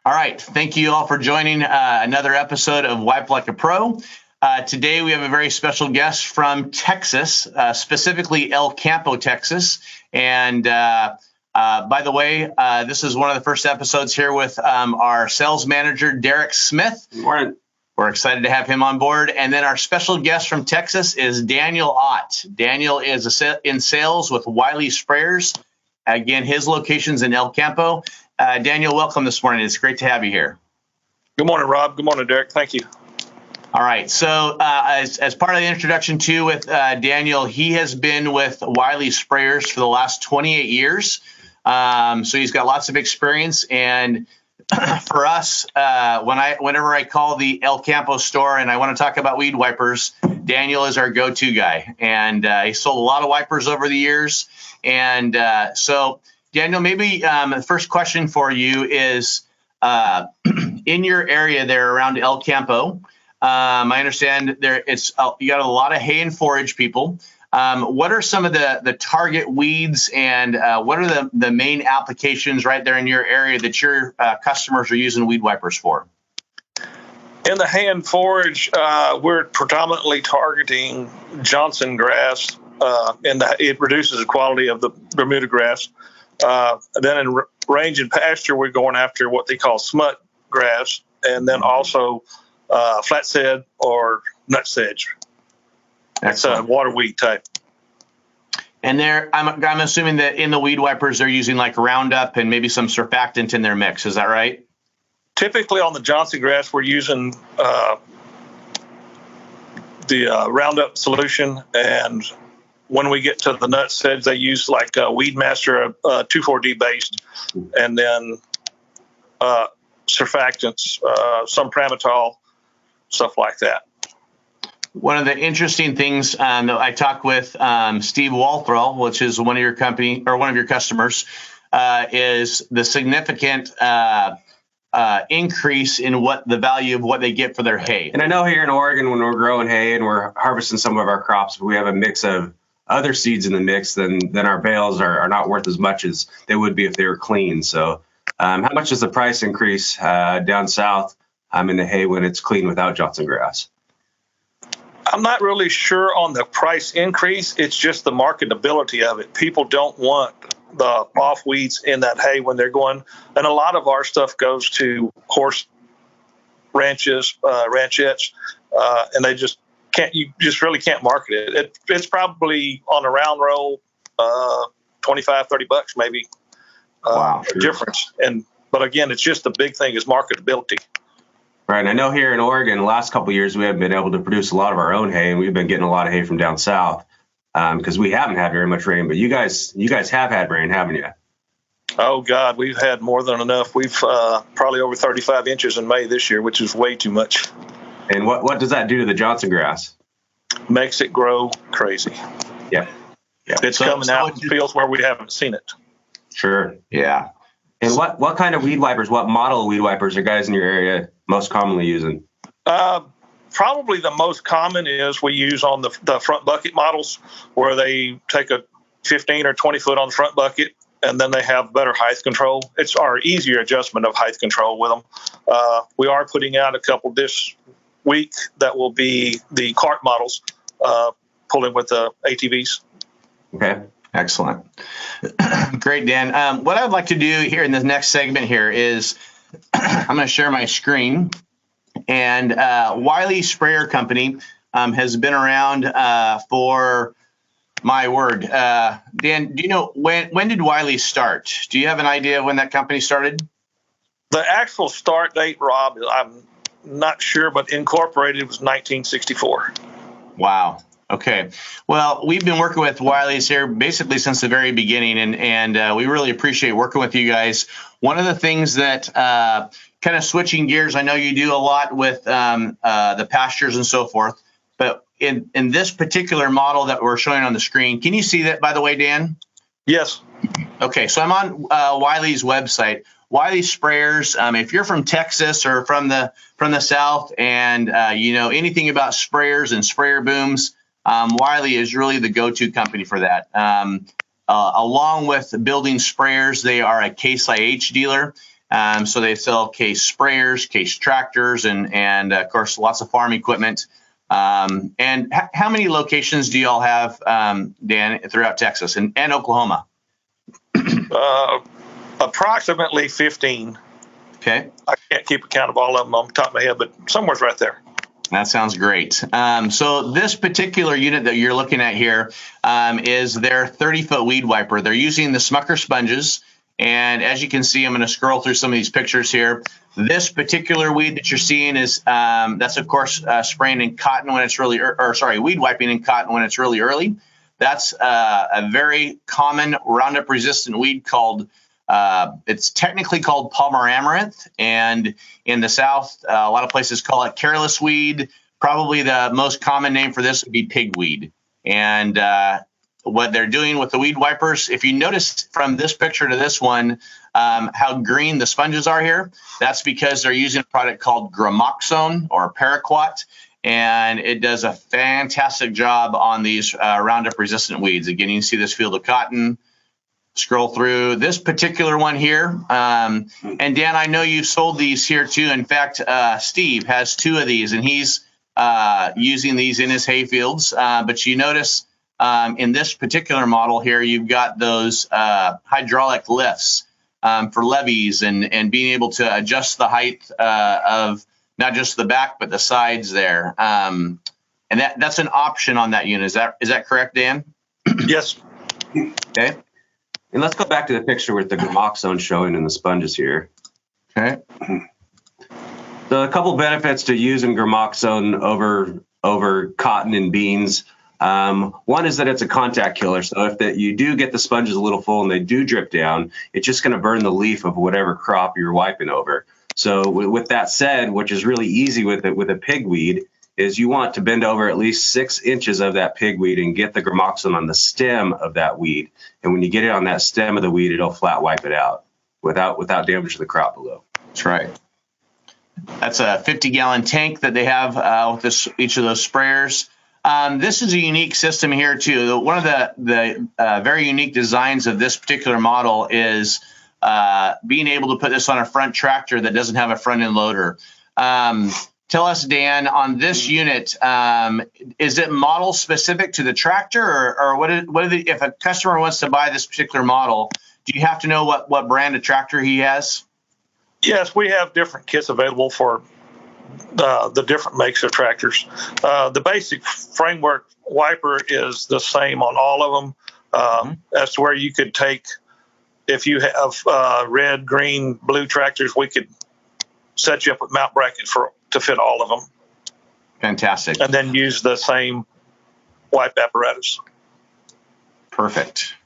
All right. Thank you all for joining another episode of Wipe Like a Pro. Today we have a very special guest from Texas, specifically El Campo, Texas. And by the way, this is one of the first episodes here with our sales manager, Derek Smith. Good morning. We're excited to have him on board. And then our special guest from Texas is Daniel Ott. Daniel is in sales with Wylie Sprayers. Again, his location's in El Campo. Daniel, welcome this morning. It's great to have you here. Good morning, Rob. Good morning, Derek. Thank you. All right. So as part of the introduction, too, with Daniel, he has been with Wylie Sprayers for the last 28 years. So he's got lots of experience. And for us, whenever I call the El Campo store and I want to talk about weed wipers, Daniel is our go-to guy. And he sold a lot of wipers over the years. And so, Daniel, maybe the first question for you is, in your area there around El Campo, I understand you got a lot of hay and forage people. What are some of the target weeds, and what are the main applications right there in your area that your customers are using weed wipers for? In the hay and forage, we're predominantly targeting Johnson grass, and it reduces the quality of the Bermuda grass. Then in range and pasture, we're going after what they call smut grass, and then also flat sedge or nut sedge. It's a water weed type. And I'm assuming that in the weed wipers, they're using like Roundup and maybe some surfactant in their mix. Is that right? Typically on the Johnson grass, we're using the Roundup solution, and when we get to the nut sedge, they use like Weed Master 2,4-D based, and then surfactants, some Pramitol, stuff like that. One of the interesting things that I talked with Steve Walthrell, which is one of your customers, is the significant increase in what the value of what they get for their hay. And I know here in Oregon, when we're growing hay and we're harvesting some of our crops, we have a mix of other seeds in the mix, then our bales are not worth as much as they would be if they were clean. So how much is the price increase down south in the hay when it's clean without Johnson grass? I'm not really sure on the price increase. It's just the marketability of it. People don't want the off weeds in that hay when they're going. And a lot of our stuff goes to horse ranches, ranchettes, and they just can't. You just really can't market it. It's probably on a round roll, $25, $30 maybe. Wow, difference. But again, it's just the big thing is marketability. Right. And I know here in Oregon, the last couple of years, we haven't been able to produce a lot of our own hay, and we've been getting a lot of hay from down south because we haven't had very much rain. But you guys have had rain, haven't you? Oh, God, we've had more than enough. We've probably over 35 inches in May this year, which is way too much. And what does that do to the Johnson grass? Makes it grow crazy. Yeah. It's coming out in fields where we haven't seen it. Sure. Yeah. And what kind of weed wipers, what model of weed wipers are guys in your area most commonly using? Probably the most common is we use on the front bucket models, where they take a 15 or 20 foot on the front bucket, and then they have better height control. It's our easier adjustment of height control with them. We are putting out a couple this week that will be the cart models, pulling with the ATVs. Okay. Excellent. Great, Dan. What I'd like to do here in this next segment here is I'm going to share my screen. And Wylie Sprayer Company has been around for, my word. Dan, do you know when did Wylie start? Do you have an idea of when that company started? The actual start date, Rob, I'm not sure, but incorporated was 1964. Wow. Okay. Well, we've been working with Wylie's here basically since the very beginning, and we really appreciate working with you guys. One of the things that kind of switching gears, I know you do a lot with the pastures and so forth, but in this particular model that we're showing on the screen, can you see that, by the way, Dan? Yes. Okay. So I'm on Wylie's website. Wylie Sprayers. If you're from Texas or from the South, and you know anything about sprayers and sprayer booms, Wylie is really the go-to company for that. Along with building sprayers, they are a Case IH dealer. So they sell case sprayers, case tractors, and of course, lots of farm equipment. And how many locations do y'all have, Dan, throughout Texas and Oklahoma? Approximately 15. Okay. I can't keep account of all of them on the top of my head, but somewhere's right there. That sounds great. So this particular unit that you're looking at here is their 30-foot weed wiper. They're using the Smucker sponges. And as you can see, I'm going to scroll through some of these pictures here. This particular weed that you're seeing is, that's of course spraying in cotton when it's really, weed wiping in cotton when it's really early. That's a very common Roundup resistant weed called, it's technically called Palmer amaranth. And in the South, a lot of places call it careless weed. Probably the most common name for this would be pigweed. And what they're doing with the weed wipers, if you notice from this picture to this one, how green the sponges are here, that's because they're using a product called Gramoxone or Paraquat, and it does a fantastic job on these Roundup resistant weeds. Again, you can see this field of cotton. Scroll through this particular one here. And Dan, I know you've sold these here too. In fact, Steve has 2 of these, and he's using these in his hay fields. But you notice in this particular model here, you've got those hydraulic lifts for levees and being able to adjust the height of not just the back, but the sides there. And that's an option on that unit. Is that correct, Dan? Yes. Okay. And let's go back to the picture with the Gramoxone showing in the sponges here. Okay. So a couple benefits to using Gramoxone over cotton and beans. One is that it's a contact killer. So if you do get the sponges a little full and they do drip down, it's just going to burn the leaf of whatever crop you're wiping over. So with that said, which is really easy with a pigweed, is you want to bend over at least 6 inches of that pigweed and get the Gramoxone on the stem of that weed. And when you get it on that stem of the weed, it'll flat wipe it out without damage to the crop below. That's right. That's a 50-gallon tank that they have with each of those sprayers. This is a unique system here too. One of the very unique designs of this particular model is being able to put this on a front tractor that doesn't have a front end loader. Tell us, Dan, on this unit, is it model specific to the tractor, or if a customer wants to buy this particular model, do you have to know what brand of tractor he has? Yes, we have different kits available for the different makes of tractors. The basic framework wiper is the same on all of them. That's where you could take, if you have red, green, blue tractors, we could set you up with mount brackets to fit all of them. Fantastic. And then use the same wipe apparatus. Perfect.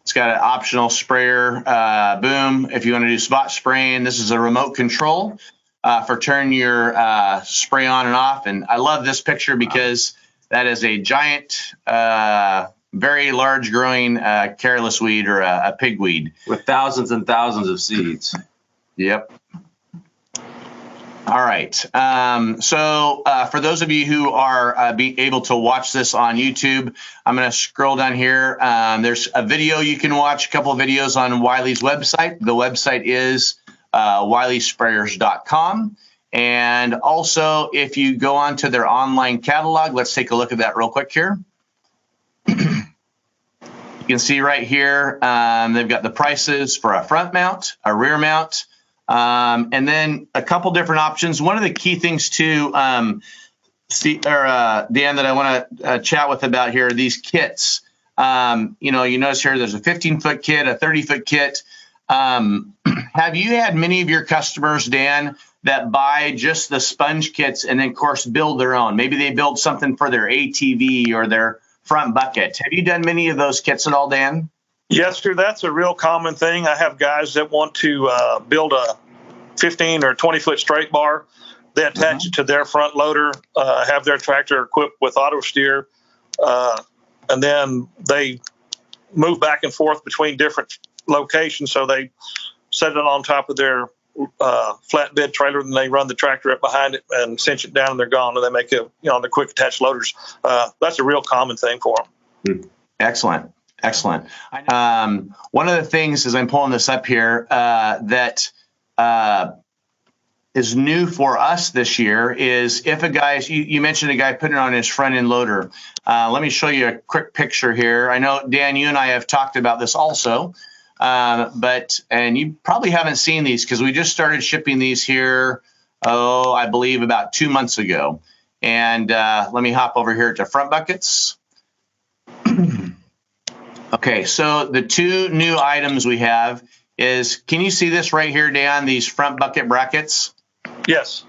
It's got an optional sprayer boom if you want to do spot spraying. This is a remote control for turning your spray on and off. And I love this picture because that is a giant, very large growing careless weed or a pigweed. With thousands and thousands of seeds. Yep. All right. So for those of you who are able to watch this on YouTube, I'm going to scroll down here. There's a video you can watch, a couple of videos on Wylie's website. The website is wyliesprayers.com. And also, if you go onto their online catalog, let's take a look at that real quick here. You can see right here, they've got the prices for a front mount, a rear mount, and then a couple different options. One of the key things too, Dan, that I want to chat with about here are these kits. You notice here there's a 15-foot kit, a 30-foot kit. Have you had many of your customers, Dan, that buy just the sponge kits and then, of course, build their own? Maybe they build something for their ATV or their front bucket. Have you done many of those kits at all, Dan? Yes, sir. That's a real common thing. I have guys that want to build a 15 or 20-foot straight bar. They attach it to their front loader, have their tractor equipped with auto steer, and then they move back and forth between different locations. So they set it on top of their flatbed trailer, and they run the tractor up behind it and cinch it down, and they're gone. And they make the quick attach loaders. That's a real common thing for them. Excellent. One of the things as I'm pulling this up here that is new for us this year is if a guy, you mentioned a guy putting it on his front end loader. Let me show you a quick picture here. I know, Dan, you and I have talked about this also, and you probably haven't seen these because we just started shipping these here, I believe about 2 months ago. And let me hop over here to front buckets. Okay, so the two new items we have is, can you see this right here, Dan, these front bucket brackets? Yes.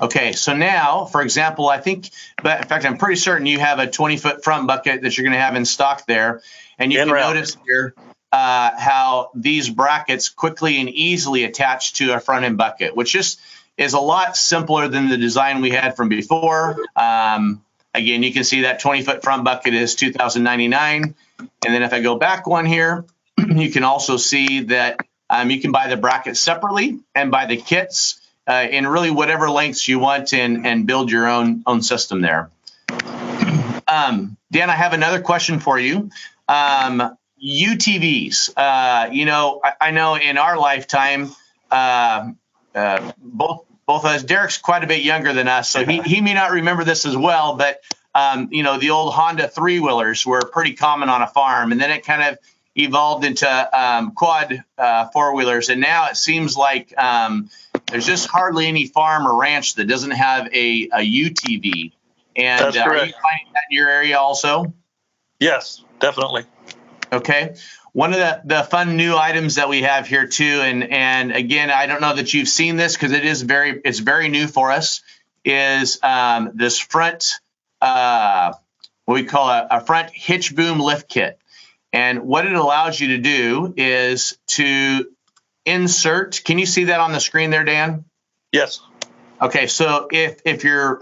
Okay, so now, for example, I think, but in fact, I'm pretty certain you have a 20-foot front bucket that you're going to have in stock there. And you can notice here how these brackets quickly and easily attach to a front end bucket, which just is a lot simpler than the design we had from before. Again, you can see that 20-foot front bucket is $2,099. And then if I go back one here, you can also see that you can buy the brackets separately and buy the kits in really whatever lengths you want and build your own system there. Dan, I have another question for you. UTVs, I know in our lifetime, both of us, Derek's quite a bit younger than us, so he may not remember this as well, but the old Honda three-wheelers were pretty common on a farm, and then it kind of evolved into quad four-wheelers, and now it seems like there's just hardly any farm or ranch that doesn't have a UTV. And That's correct. Are you finding that in your area also? Yes, definitely. Okay. One of the fun new items that we have here too, and again, I don't know that you've seen this because it's very new for us, is this front, what we call a front hitch boom lift kit. And what it allows you to do is to insert, can you see that on the screen there, Dan? Yes. Okay, so if you're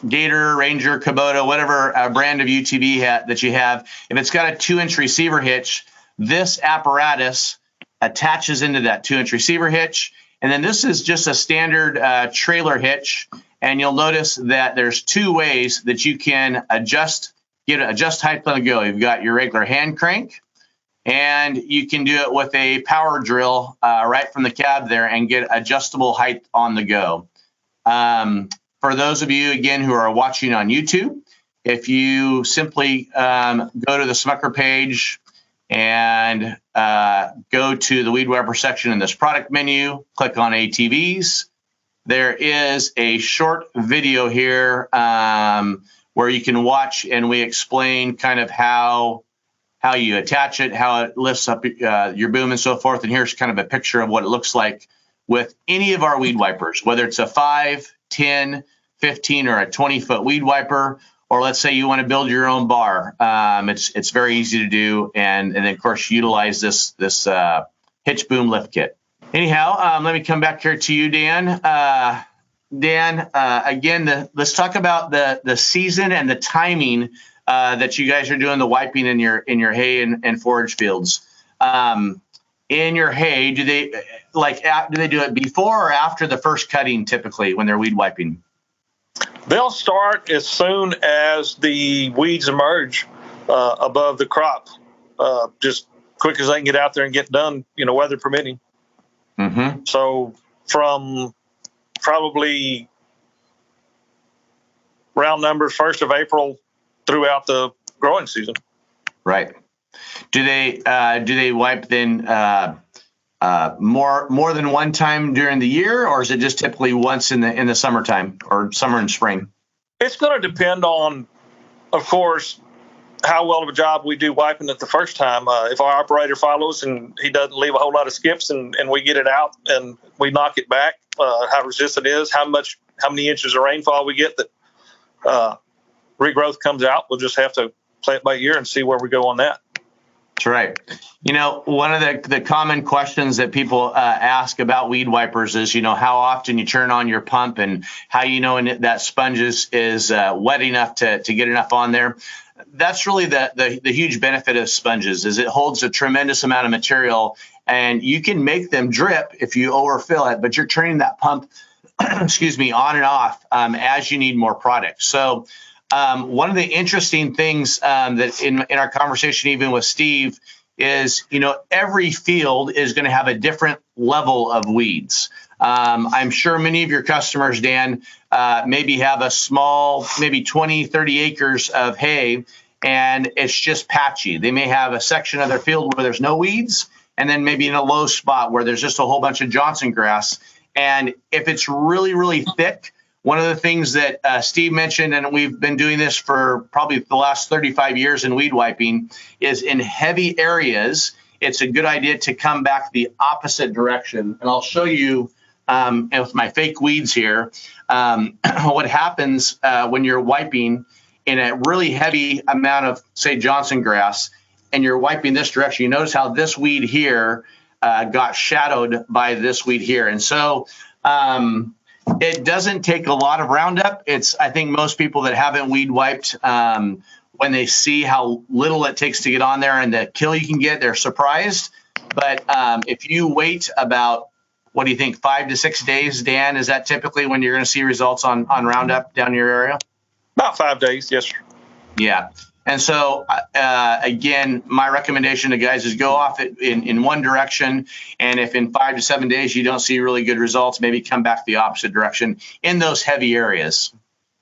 Gator, Ranger, Kubota, whatever brand of UTV that you have, if it's got a 2-inch receiver hitch, this apparatus attaches into that 2-inch receiver hitch. And then this is just a standard trailer hitch. And you'll notice that there's two ways that you can adjust height on the go. You've got your regular hand crank, and you can do it with a power drill right from the cab there and get adjustable height on the go. For those of you, again, who are watching on YouTube, if you simply go to the Smucker page and go to the Weed Wiper section in this product menu, click on ATVs, there is a short video here where you can watch, and we explain kind of how you attach it, how it lifts up your boom and so forth. And here's kind of a picture of what it looks like with any of our weed wipers, whether it's a 5, 10, 15, or a 20-foot weed wiper, or let's say you want to build your own bar. It's very easy to do, and then of course utilize this hitch boom lift kit. Anyhow, let me come back here to you, Dan. Dan, again, let's talk about the season and the timing that you guys are doing the wiping in your hay and forage fields. In your hay, do they do it before or after the first cutting typically when they're weed wiping? They'll start as soon as the weeds emerge above the crop, just quick as they can get out there and get done, weather permitting. Mm-hmm. So from probably round numbers 1st of April throughout the growing season. Right. Do they wipe then more than one time during the year, or is it just typically once in the summertime or summer and spring? It's going to depend on, of course, how well of a job we do wiping it the first time. If our operator follows and he doesn't leave a whole lot of skips and we get it out and we knock it back, how resistant it is, how many inches of rainfall we get that regrowth comes out, we'll just have to play it by ear and see where we go on that. That's right. One of the common questions that people ask about weed wipers is, how often you turn on your pump and how that sponge is wet enough to get enough on there. That's really the huge benefit of sponges, is it holds a tremendous amount of material, and you can make them drip if you overfill it, but you're turning that pump, on and off as you need more product. So one of the interesting things that in our conversation, even with Steve, is, every field is going to have a different level of weeds. I'm sure many of your customers, Dan, maybe have a small, maybe 20, 30 acres of hay, and it's just patchy. They may have a section of their field where there's no weeds, and then maybe in a low spot where there's just a whole bunch of Johnson grass. And if it's really, really thick, one of the things that Steve mentioned, and we've been doing this for probably the last 35 years in weed wiping, is in heavy areas, it's a good idea to come back the opposite direction. And I'll show you with my fake weeds here, what happens when you're wiping in a really heavy amount of, say, Johnson grass, and you're wiping this direction. You notice how this weed here got shadowed by this weed here. And so it doesn't take a lot of Roundup. I think most people that haven't weed wiped, when they see how little it takes to get on there and the kill you can get, they're surprised. But if you wait about, what do you think, 5 to 6 days, Dan? Is that typically when you're going to see results on Roundup down your area? About 5 days, yes, sir. Yeah. And so, again, my recommendation to guys is go off it in one direction. And if in 5 to 7 days you don't see really good results, maybe come back the opposite direction in those heavy areas.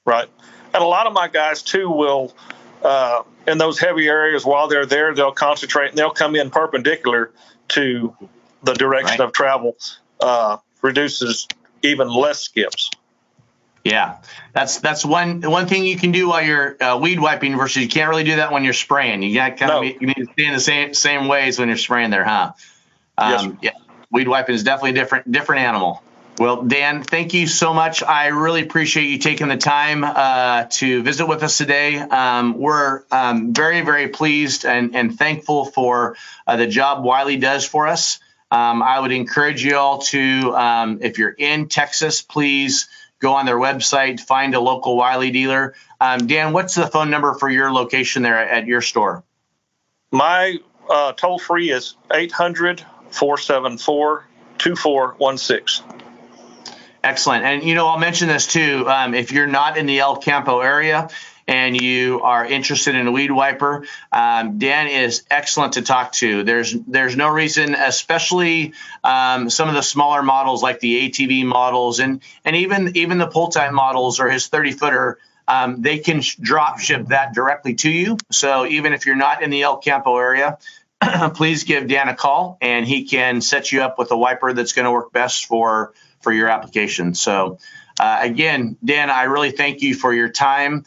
Right. And a lot of my guys, too, will, in those heavy areas, while they're there, they'll concentrate and they'll come in perpendicular to the direction of travel, reduces even less skips. Yeah, that's one thing you can do while you're weed wiping versus you can't really do that when you're spraying. You got you need to stay in the same ways when you're spraying there, huh? Yes. Yeah, weed wiping is definitely a different animal. Well, Dan, thank you so much. I really appreciate you taking the time to visit with us today. We're very, very pleased and thankful for the job Wylie does for us. I would encourage you all to, if you're in Texas, please go on their website, find a local Wylie dealer. Dan, what's the phone number for your location there at your store? My toll free is 800-474-2416. Excellent. And, I'll mention this too. If you're not in the El Campo area and you are interested in a weed wiper, Dan is excellent to talk to. There's no reason, especially some of the smaller models like the ATV models and even the pull-type models or his 30-footer, they can drop ship that directly to you. So even if you're not in the El Campo area, please give Dan a call and he can set you up with a wiper that's going to work best for your application. So again, Dan, I really thank you for your time.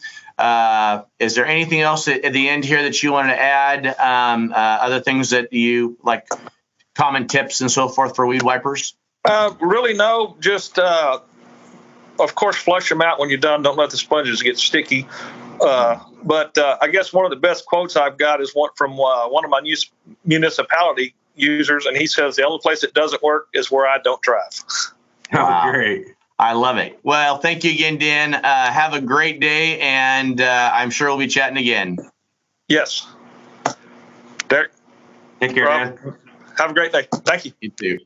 Is there anything else at the end here that you wanted to add? Other things that you like, common tips and so forth for weed wipers? Really, no. Just, of course, flush them out when you're done. Don't let the sponges get sticky. But I guess one of the best quotes I've got is one from one of my municipality users, and he says, the only place it doesn't work is where I don't drive. Wow. Oh, great. I love it. Well, thank you again, Dan. Have a great day, and I'm sure we'll be chatting again. Yes. Derek. Take care, man. Have a great day. Thank you. You too.